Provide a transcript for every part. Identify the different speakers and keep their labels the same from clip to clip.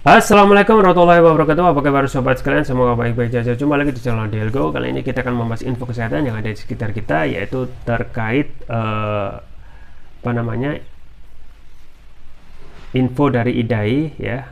Speaker 1: Assalamualaikum warahmatullahi wabarakatuh. Apa kabar sobat sekalian? Semoga baik-baik saja. Jumpa lagi di channel Delgo. Kali ini kita akan membahas info kesehatan yang ada di sekitar kita, yaitu terkait info dari IDAI ya.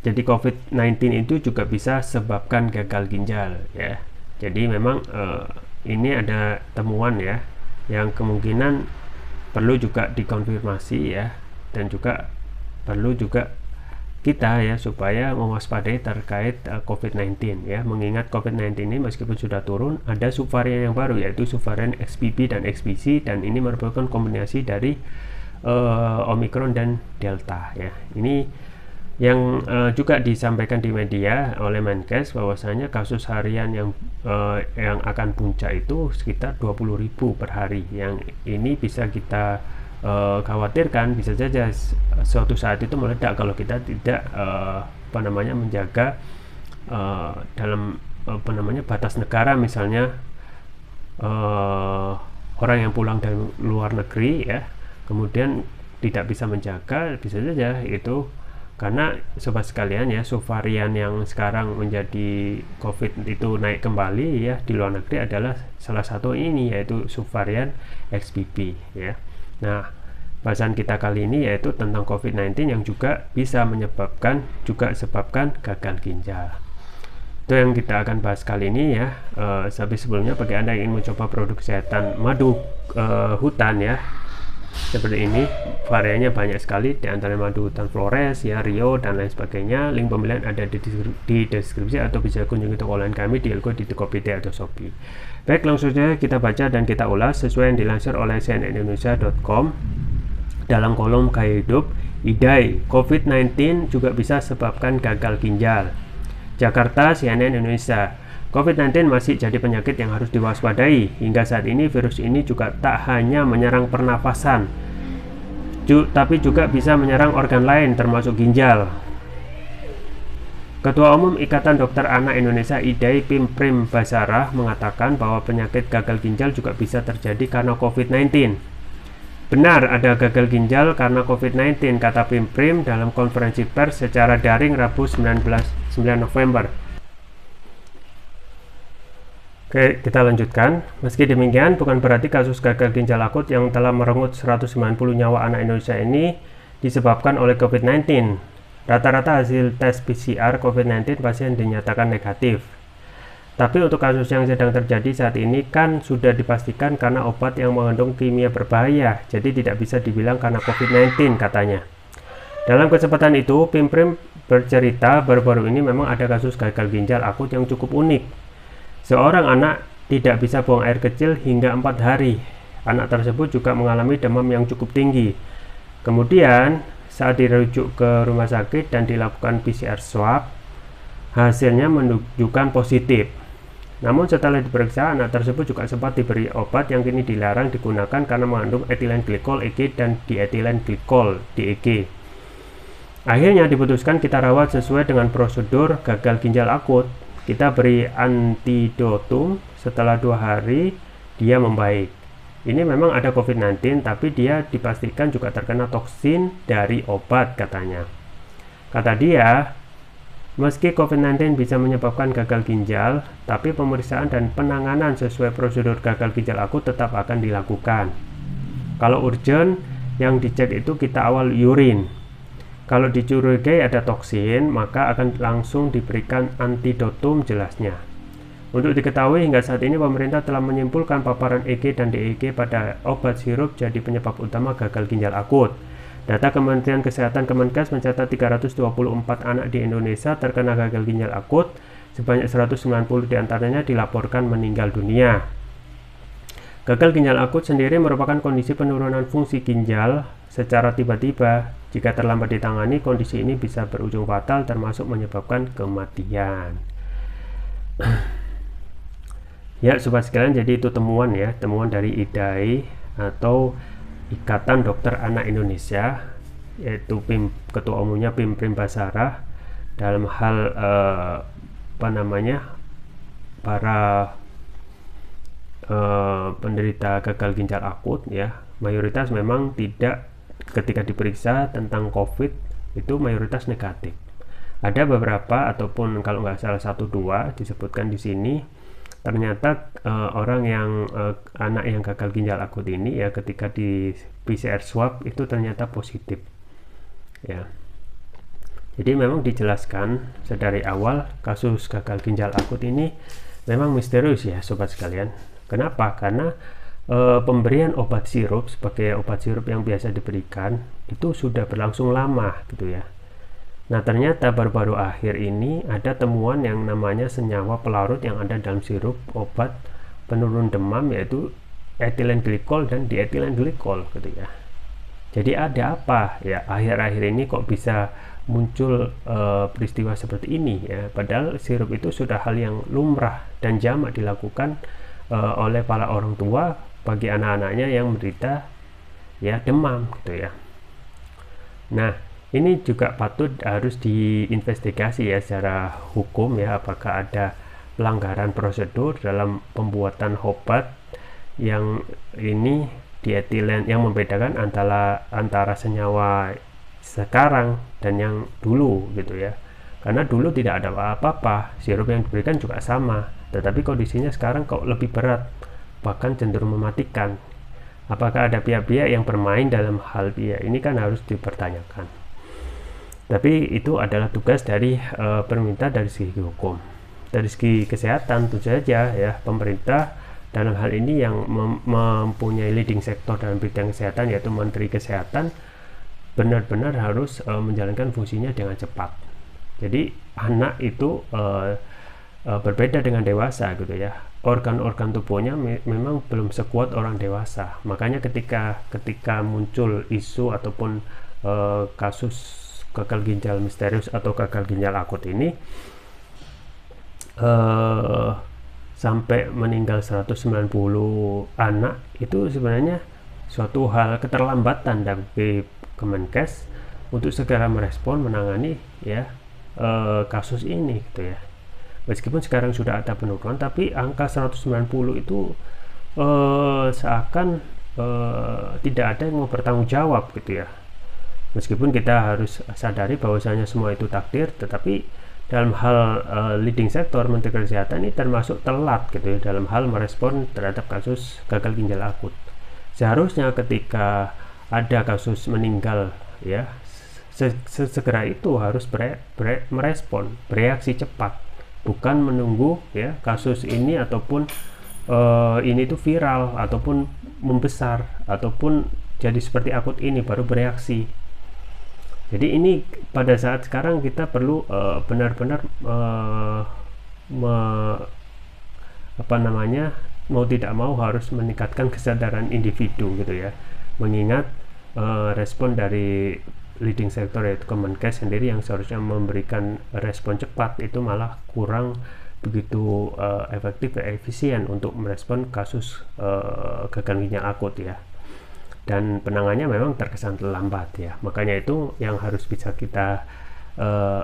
Speaker 1: Jadi COVID-19 itu juga bisa sebabkan gagal ginjal ya. Jadi memang ini ada temuan ya, yang kemungkinan perlu juga dikonfirmasi ya, dan juga perlu juga kita ya supaya mewaspadai terkait COVID-19 ya, mengingat COVID-19 ini meskipun sudah turun, ada subvarian yang baru yaitu subvarian XBB dan XBC, dan ini merupakan kombinasi dari Omicron dan Delta ya. Ini yang juga disampaikan di media oleh Menkes bahwasanya kasus harian yang akan puncak itu sekitar 20.000 per hari. Yang ini bisa kita khawatirkan bisa saja suatu saat itu meledak kalau kita tidak menjaga dalam batas negara, misalnya orang yang pulang dari luar negeri ya, kemudian tidak bisa menjaga, bisa saja itu karena sobat sekalian ya, subvarian yang sekarang menjadi COVID itu naik kembali ya di luar negeri adalah salah satu ini, yaitu subvarian XBB ya. Nah, bahasan kita kali ini yaitu tentang COVID-19 yang juga bisa menyebabkan gagal ginjal. Itu yang kita akan bahas kali ini ya. Tapi sebelumnya, bagi Anda yang ingin mencoba produk kesehatan madu hutan ya, seperti ini, variannya banyak sekali, di antara madu hutan Flores ya, Rio dan lain sebagainya. Link pembelian ada di deskripsi, atau bisa kunjungi toko online kami di Elko, di Tokopedia atau Shopee. Baik, langsung saja kita baca dan kita ulas sesuai yang dilansir oleh cnnindonesia.com. Dalam kolom gaya hidup, IDAI, COVID-19 juga bisa sebabkan gagal ginjal. Jakarta, CNN Indonesia. COVID-19 masih jadi penyakit yang harus diwaspadai. Hingga saat ini, virus ini juga tak hanya menyerang pernafasan, tapi juga bisa menyerang organ lain termasuk ginjal. Ketua Umum Ikatan Dokter Anak Indonesia IDAI Pimprim Basarah mengatakan bahwa penyakit gagal ginjal juga bisa terjadi karena COVID-19. Benar ada gagal ginjal karena COVID-19, kata Pimprim dalam konferensi pers secara daring Rabu 9 November. Oke, kita lanjutkan. Meski demikian, bukan berarti kasus gagal ginjal akut yang telah merenggut 190 nyawa anak Indonesia ini disebabkan oleh COVID-19. Rata-rata hasil tes PCR COVID-19 pasien dinyatakan negatif. Tapi untuk kasus yang sedang terjadi saat ini kan sudah dipastikan karena obat yang mengandung kimia berbahaya, jadi tidak bisa dibilang karena COVID-19, katanya. Dalam kesempatan itu, Pimprim bercerita baru-baru ini memang ada kasus gagal ginjal akut yang cukup unik. Seorang anak tidak bisa buang air kecil hingga 4 hari. Anak tersebut juga mengalami demam yang cukup tinggi. Kemudian, saat dirujuk ke rumah sakit dan dilakukan PCR swab, hasilnya menunjukkan positif. Namun setelah diperiksa, anak tersebut juga sempat diberi obat yang kini dilarang digunakan karena mengandung etilen glikol EG dan dietilen glikol DEG. Akhirnya diputuskan kita rawat sesuai dengan prosedur gagal ginjal akut. Kita beri antidotum, setelah 2 hari dia membaik. Ini memang ada COVID-19, tapi dia dipastikan juga terkena toksin dari obat, katanya. Kata dia, meski COVID-19 bisa menyebabkan gagal ginjal, tapi pemeriksaan dan penanganan sesuai prosedur gagal ginjal akut tetap akan dilakukan. Kalau urgent, yang dicek itu kita awal urin. Kalau dicurigai ada toksin, maka akan langsung diberikan antidotum, jelasnya. Untuk diketahui, hingga saat ini pemerintah telah menyimpulkan paparan EG dan DEG pada obat sirup jadi penyebab utama gagal ginjal akut. Data Kementerian Kesehatan Kemenkes mencatat 324 anak di Indonesia terkena gagal ginjal akut, sebanyak 190 diantaranya dilaporkan meninggal dunia. Gagal ginjal akut sendiri merupakan kondisi penurunan fungsi ginjal secara tiba-tiba. Jika terlambat ditangani, kondisi ini bisa berujung fatal termasuk menyebabkan kematian. Ya, sobat sekalian, jadi itu temuan ya, temuan dari IDAI atau Ikatan Dokter Anak Indonesia, yaitu Ketua Umumnya Pimprim Basarah, dalam hal para penderita gagal ginjal akut ya, mayoritas memang tidak, ketika diperiksa tentang COVID itu mayoritas negatif. Ada beberapa ataupun kalau nggak salah 1-2 disebutkan di sini, ternyata orang yang anak yang gagal ginjal akut ini ya ketika di PCR swab itu ternyata positif ya. Jadi memang dijelaskan sedari awal kasus gagal ginjal akut ini memang misterius ya sobat sekalian. Kenapa? Karena pemberian obat sirup sebagai obat sirup yang biasa diberikan itu sudah berlangsung lama gitu ya. Nah, ternyata baru-baru akhir ini ada temuan yang namanya senyawa pelarut yang ada dalam sirup obat penurun demam, yaitu etilen glikol dan dietilen glikol gitu ya. Jadi ada apa ya akhir-akhir ini kok bisa muncul peristiwa seperti ini ya, padahal sirup itu sudah hal yang lumrah dan jamak dilakukan oleh para orang tua bagi anak-anaknya yang menderita ya demam gitu ya. Nah, ini juga patut harus diinvestigasi ya secara hukum ya, apakah ada pelanggaran prosedur dalam pembuatan obat yang ini dietilen, yang membedakan antara senyawa sekarang dan yang dulu gitu ya. Karena dulu tidak ada apa-apa, sirup yang diberikan juga sama, tetapi kondisinya sekarang kok lebih berat, bahkan cenderung mematikan. Apakah ada pihak-pihak yang bermain dalam hal ini kan harus dipertanyakan. Tapi itu adalah tugas dari pemerintah dari segi hukum. Dari segi kesehatan tentu saja ya, pemerintah dalam hal ini yang mempunyai leading sektor dalam bidang kesehatan yaitu Menteri Kesehatan benar-benar harus menjalankan fungsinya dengan cepat. Jadi anak itu berbeda dengan dewasa gitu ya. Organ-organ tubuhnya memang belum sekuat orang dewasa. Makanya ketika muncul isu ataupun kasus gagal ginjal misterius atau gagal ginjal akut ini sampai meninggal 190 anak, itu sebenarnya suatu hal keterlambatan dari Kemenkes untuk segera merespon menangani ya kasus ini gitu ya. Meskipun sekarang sudah ada penurunan, tapi angka 190 itu seakan tidak ada yang mau bertanggung jawab gitu ya. Meskipun kita harus sadari bahwasanya semua itu takdir, tetapi dalam hal leading sektor Menteri Kesehatan ini termasuk telat gitu ya dalam hal merespon terhadap kasus gagal ginjal akut. Seharusnya ketika ada kasus meninggal ya segera itu harus merespon, bereaksi cepat, bukan menunggu ya kasus ini ataupun ini tuh viral ataupun membesar ataupun jadi seperti akut ini baru bereaksi. Jadi ini pada saat sekarang kita perlu benar-benar mau tidak mau harus meningkatkan kesadaran individu gitu ya, mengingat respon dari leading sektor yaitu Kemenkes sendiri yang seharusnya memberikan respon cepat itu malah kurang begitu efektif dan efisien untuk merespon kasus gagal ginjal akut ya. Dan penanganannya memang terkesan terlambat ya. Makanya itu yang harus bisa kita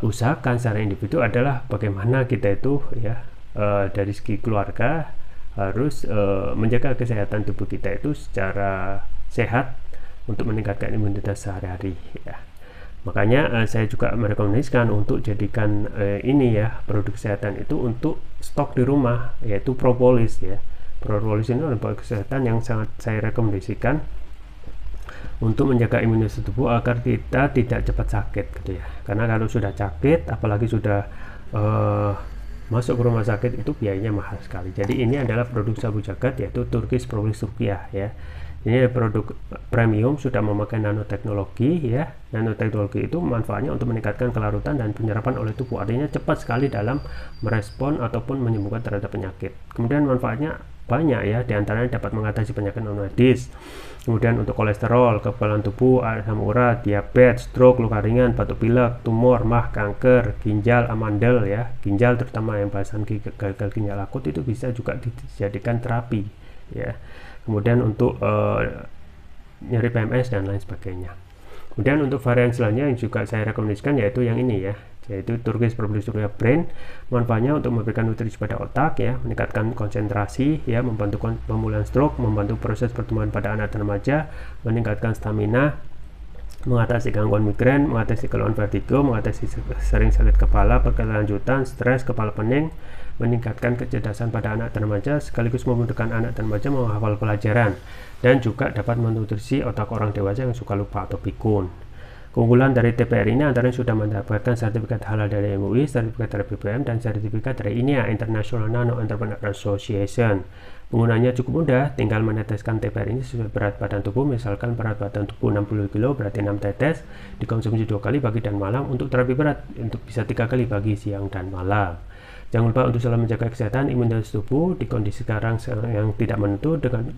Speaker 1: usahakan secara individu adalah bagaimana kita itu ya dari segi keluarga harus menjaga kesehatan tubuh kita itu secara sehat untuk meningkatkan imunitas sehari-hari ya. Makanya saya juga merekomendasikan untuk jadikan ini ya produk kesehatan itu untuk stok di rumah, yaitu propolis ya. Propolis ini adalah produk kesehatan yang sangat saya rekomendasikan untuk menjaga imunitas tubuh agar kita tidak cepat sakit gitu ya. Karena kalau sudah sakit apalagi sudah masuk ke rumah sakit itu biayanya mahal sekali. Jadi ini adalah produk sabu jagat yaitu Turkish Propolis Turkiya ya. Ini produk premium, sudah memakai nanoteknologi ya. Nanoteknologi itu manfaatnya untuk meningkatkan kelarutan dan penyerapan oleh tubuh, artinya cepat sekali dalam merespon ataupun menyembuhkan terhadap penyakit. Kemudian manfaatnya banyak ya, diantaranya dapat mengatasi penyakit non medis, kemudian untuk kolesterol, kekebalan tubuh, asam urat, diabetes, stroke, luka ringan, batuk pilek, tumor, mah, kanker, ginjal, amandel ya, ginjal terutama yang bahasan gagal ginjal akut itu bisa juga dijadikan terapi ya. Kemudian untuk nyeri PMS dan lain sebagainya. Kemudian untuk varian selanjutnya yang juga saya rekomendasikan yaitu yang ini ya, yaitu Turkish Propolis Turkiya Brain. Manfaatnya untuk memberikan nutrisi pada otak ya, meningkatkan konsentrasi ya, membantu pemulihan stroke, membantu proses pertumbuhan pada anak dan remaja, meningkatkan stamina, mengatasi gangguan migrain, mengatasi keluhan vertigo, mengatasi sering sakit kepala berkelanjutan, stres, kepala pening, meningkatkan kecerdasan pada anak dan remaja, sekaligus memudahkan anak dan remaja menghafal pelajaran, dan juga dapat menutrisi otak orang dewasa yang suka lupa atau pikun. Keunggulan dari TPR ini antara sudah mendapatkan sertifikat halal dari MUI, sertifikat dari BPOM, dan sertifikat dari INEA, International Nano Entrepreneur Association. Penggunanya cukup mudah, tinggal meneteskan TPR ini sesuai berat badan tubuh. Misalkan berat badan tubuh 60 kg, berarti 6 tetes, dikonsumsi 2 kali pagi dan malam. Untuk terapi berat, untuk bisa 3 kali pagi, siang, dan malam. Jangan lupa untuk selalu menjaga kesehatan imunitas tubuh di kondisi sekarang yang tidak menentu dengan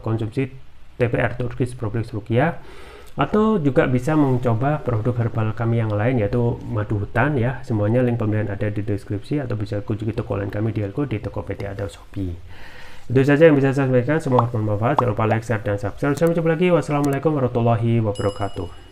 Speaker 1: konsumsi TPR, Turkish Prophylaxis Ruqyah. Atau juga bisa mencoba produk herbal kami yang lain, yaitu madu hutan ya. Semuanya link pembelian ada di deskripsi, atau bisa kunjungi toko lain kami di Elko, di Tokopedia atau Shopee. Itu saja yang bisa saya sampaikan, semoga bermanfaat. Jangan lupa like, share, dan subscribe. Sampai jumpa lagi. Wassalamualaikum warahmatullahi wabarakatuh.